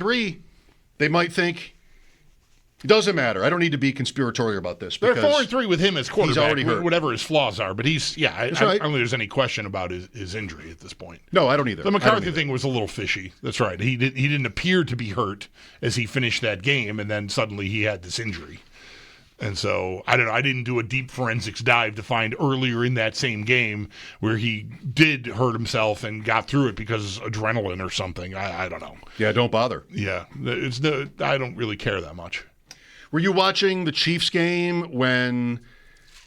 agree. They might think, it doesn't matter. I don't need to be conspiratorial about this. They're 4-3 with him as quarterback, he's already hurt. whatever his flaws are. But I right. don't think there's any question about his injury at this point. No, I don't either. The McCarthy thing was a little fishy. That's right. He didn't appear to be hurt as he finished that game, and then suddenly he had this injury. And so, I don't know, I didn't do a deep forensics dive to find earlier in that same game where he did hurt himself and got through it because of adrenaline or something. I don't know. Yeah, don't bother. Yeah, I don't really care that much. Were you watching the Chiefs game when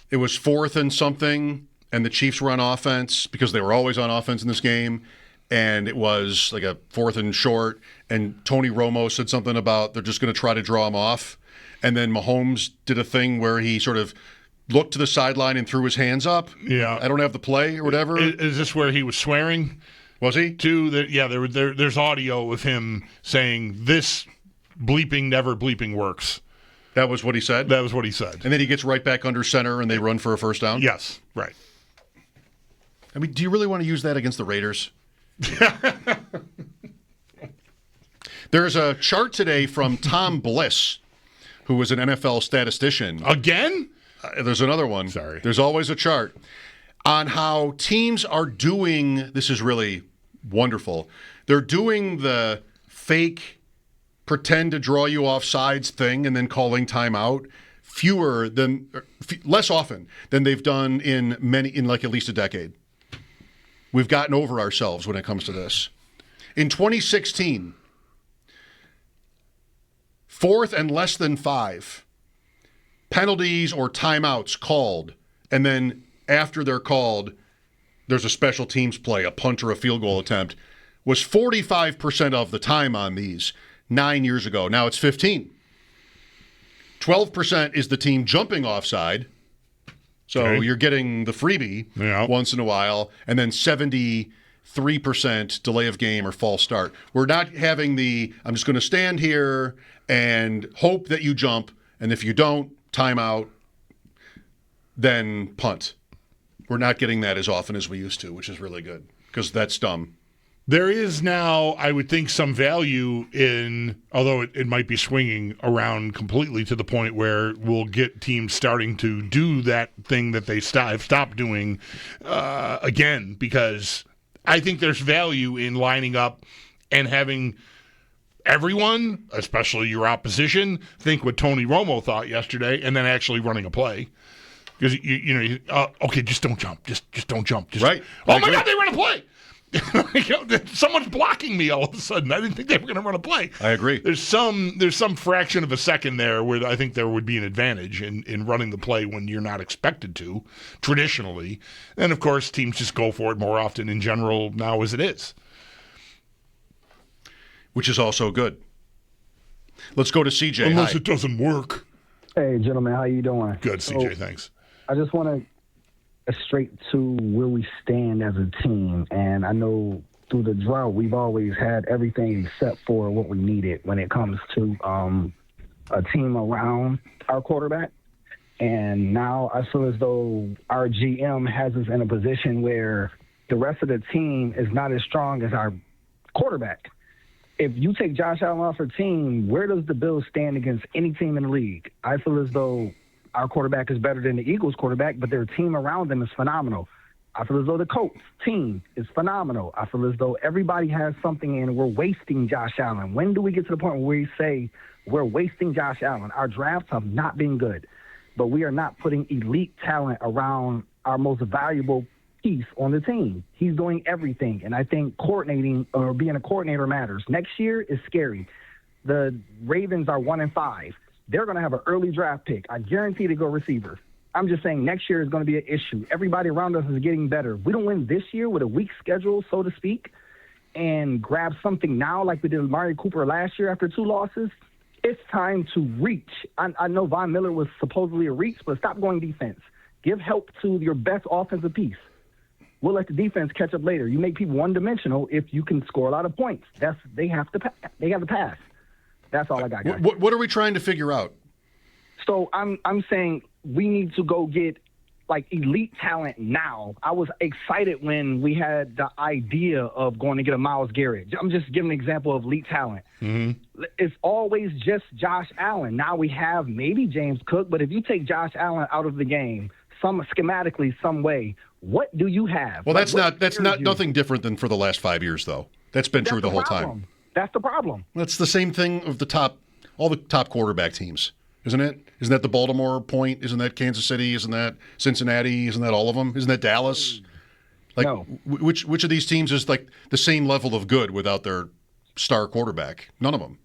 it was 4th and something and the Chiefs were on offense because they were always on offense in this game, and it was like a 4th and short, and Tony Romo said something about they're just going to try to draw him off? And then Mahomes did a thing where he sort of looked to the sideline and threw his hands up. Yeah. I don't have the play or whatever. Is this where he was swearing? Was he? There's audio of him saying, "This bleeping never bleeping works." That was what he said? That was what he said. And then he gets right back under center and they run for a first down? Yes, right. I mean, do you really want to use that against the Raiders? There's a chart today from Tom Bliss, who was an NFL statistician. Again? There's another one. Sorry. There's always a chart on how teams are doing. This is really wonderful. They're doing the fake pretend to draw you off sides thing and then calling timeout less often than they've done in like at least a decade. We've gotten over ourselves when it comes to this. In 2016, 4th and less than 5, penalties or timeouts called, and then after they're called, there's a special teams play, a punt or a field goal attempt, was 45% of the time on these 9 years ago. Now it's 15. 12% is the team jumping offside, so okay. You're getting the freebie once in a while, and then 73% delay of game or false start. We're not having I'm just going to stand here and hope that you jump, and if you don't, timeout, then punt. We're not getting that as often as we used to, which is really good, because that's dumb. There is now, I would think, some value in, although it might be swinging around completely to the point where we'll get teams starting to do that thing that they stopped doing again, because I think there's value in lining up and having everyone, especially your opposition, think what Tony Romo thought yesterday and then actually running a play. Because, okay, just don't jump. Just don't jump. Right. Oh, my God, they ran a play. Someone's blocking me all of a sudden. I didn't think they were going to run a play. I agree. There's some fraction of a second there where I think there would be an advantage in running the play when you're not expected to, traditionally. And, of course, teams just go for it more often in general now as it is. Which is also good. Let's go to CJ. Unless it doesn't work. Hey, gentlemen, how you doing? Good, CJ, thanks. I just want to straight to where we stand as a team. And I know through the drought, we've always had everything except for what we needed when it comes to a team around our quarterback. And now I feel as though our GM has us in a position where the rest of the team is not as strong as our quarterback. If you take Josh Allen off our team, where does the Bills stand against any team in the league? I feel as though our quarterback is better than the Eagles' quarterback, but their team around them is phenomenal. I feel as though the Colts team is phenomenal. I feel as though everybody has something and we're wasting Josh Allen. When do we get to the point where we say we're wasting Josh Allen? Our drafts have not been good, but we are not putting elite talent around our most valuable piece on the team. He's doing everything, and I think coordinating or being a coordinator matters. Next year is scary. The Ravens are 1-5. They're going to have an early draft pick. I guarantee they go receiver. I'm just saying next year is going to be an issue. Everybody around us is getting better. We don't win this year with a weak schedule, so to speak, and grab something now like we did with Amari Cooper last year after 2 losses. It's time to reach. I know Von Miller was supposedly a reach, but stop going defense. Give help to your best offensive piece. We'll let the defense catch up later. You make people one-dimensional if you can score a lot of points. They have to pass. That's all I got, guys. What are we trying to figure out? So I'm saying we need to go get like elite talent now. I was excited when we had the idea of going to get a Myles Garrett. I'm just giving an example of elite talent. Mm-hmm. It's always just Josh Allen. Now we have maybe James Cook, but if you take Josh Allen out of the game, schematically, some way, what do you have? Well, that's not nothing different than for the last 5 years, though. That's been true the whole time. That's the problem. That's the same thing of all the top quarterback teams, isn't it? Isn't that the Baltimore point? Isn't that Kansas City? Isn't that Cincinnati? Isn't that all of them? Isn't that Dallas? Like, no. Which of these teams is like the same level of good without their star quarterback? None of them.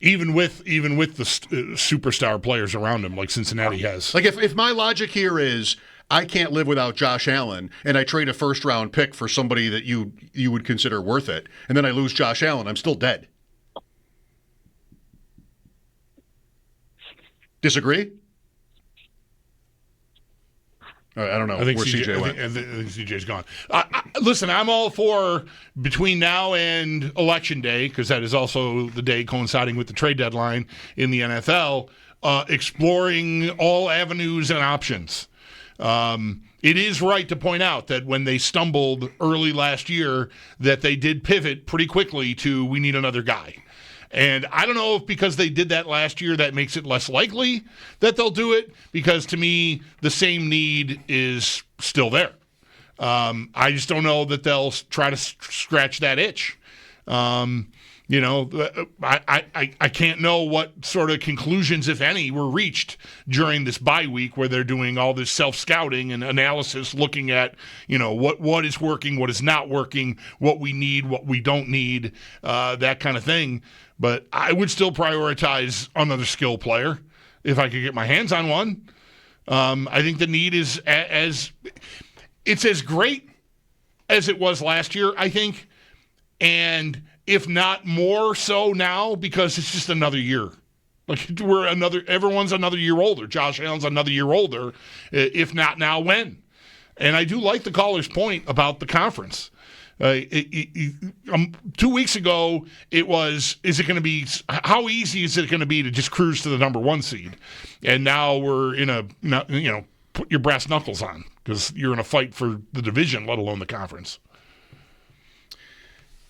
Even with the superstar players around him, like Cincinnati has. Like if my logic here is I can't live without Josh Allen, and I trade a first-round pick for somebody that you would consider worth it, and then I lose Josh Allen, I'm still dead. Disagree? I don't know. I think where CJ went. I think CJ's gone. Listen, I'm all for between now and Election Day, because that is also the day coinciding with the trade deadline in the NFL, exploring all avenues and options. It is right to point out that when they stumbled early last year, that they did pivot pretty quickly to we need another guy. And I don't know if because they did that last year, that makes it less likely that they'll do it, because to me, the same need is still there. I just don't know that they'll try to scratch that itch. I can't know what sort of conclusions, if any, were reached during this bye week where they're doing all this self-scouting and analysis, looking at, what is working, what is not working, what we need, what we don't need, that kind of thing. But I would still prioritize another skill player if I could get my hands on one. I think the need is it's as great as it was last year, I think, and if not more so now, because it's just another year. Like everyone's another year older. Josh Allen's another year older. If not now, when? And I do like the caller's point about the conference. 2 weeks ago, it was, how easy is it going to be to just cruise to the number 1 seed? And now we're put your brass knuckles on, because you're in a fight for the division, let alone the conference.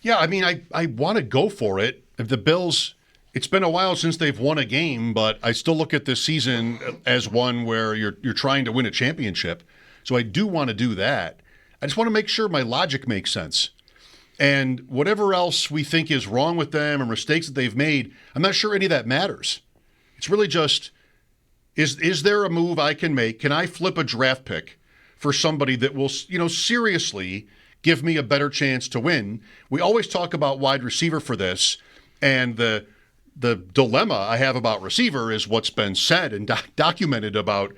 Yeah, I mean, I want to go for it. If the Bills, it's been a while since they've won a game, but I still look at this season as one where you're trying to win a championship. So I do want to do that. I just want to make sure my logic makes sense. And whatever else we think is wrong with them or mistakes that they've made, I'm not sure any of that matters. It's really just, is there a move I can make? Can I flip a draft pick for somebody that will, seriously give me a better chance to win? We always talk about wide receiver for this, and the dilemma I have about receiver is what's been said and documented about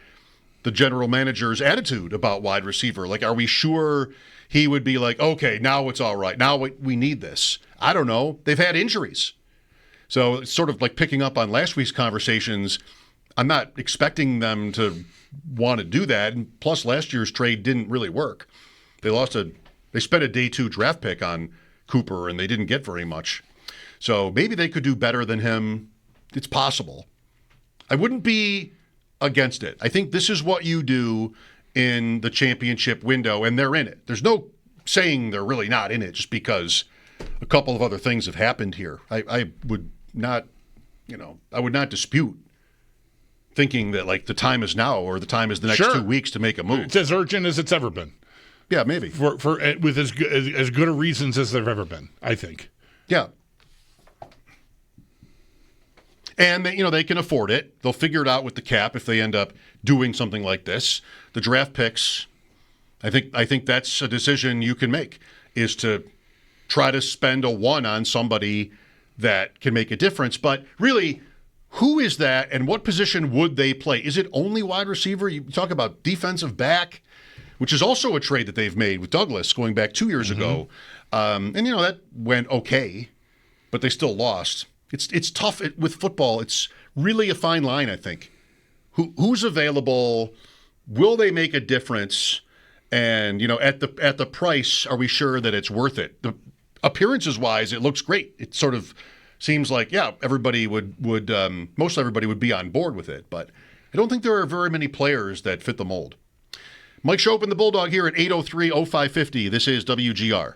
the general manager's attitude about wide receiver. Like, are we sure he would be like, okay, now it's all right. Now we need this. I don't know. They've had injuries. So it's sort of like picking up on last week's conversations. I'm not expecting them to want to do that. And plus, last year's trade didn't really work. They spent a day 2 draft pick on Cooper, and they didn't get very much. So maybe they could do better than him. It's possible. I wouldn't be against it. I think this is what you do in the championship window, and they're in it. There's no saying they're really not in it just because a couple of other things have happened here. I would not dispute thinking that like the time is now or the time is the next 2 weeks to make a move. It's as urgent as it's ever been. Yeah, maybe. For with as good a reasons as there've ever been, I think. Yeah. And they can afford it. They'll figure it out with the cap if they end up doing something like this. The draft picks, I think that's a decision you can make, is to try to spend a 1 on somebody that can make a difference. But really, who is that and what position would they play? Is it only wide receiver? You talk about defensive back, which is also a trade that they've made with Douglas going back 2 years ago. And that went okay, but they still lost. It's tough with football. It's really a fine line, I think. Who's available? Will they make a difference? And at the price, are we sure that it's worth it? The appearances wise, it looks great. It sort of seems like everybody would most everybody would be on board with it. But I don't think there are very many players that fit the mold. Mike Schopp and the Bulldog here at 803-0550. This is WGR.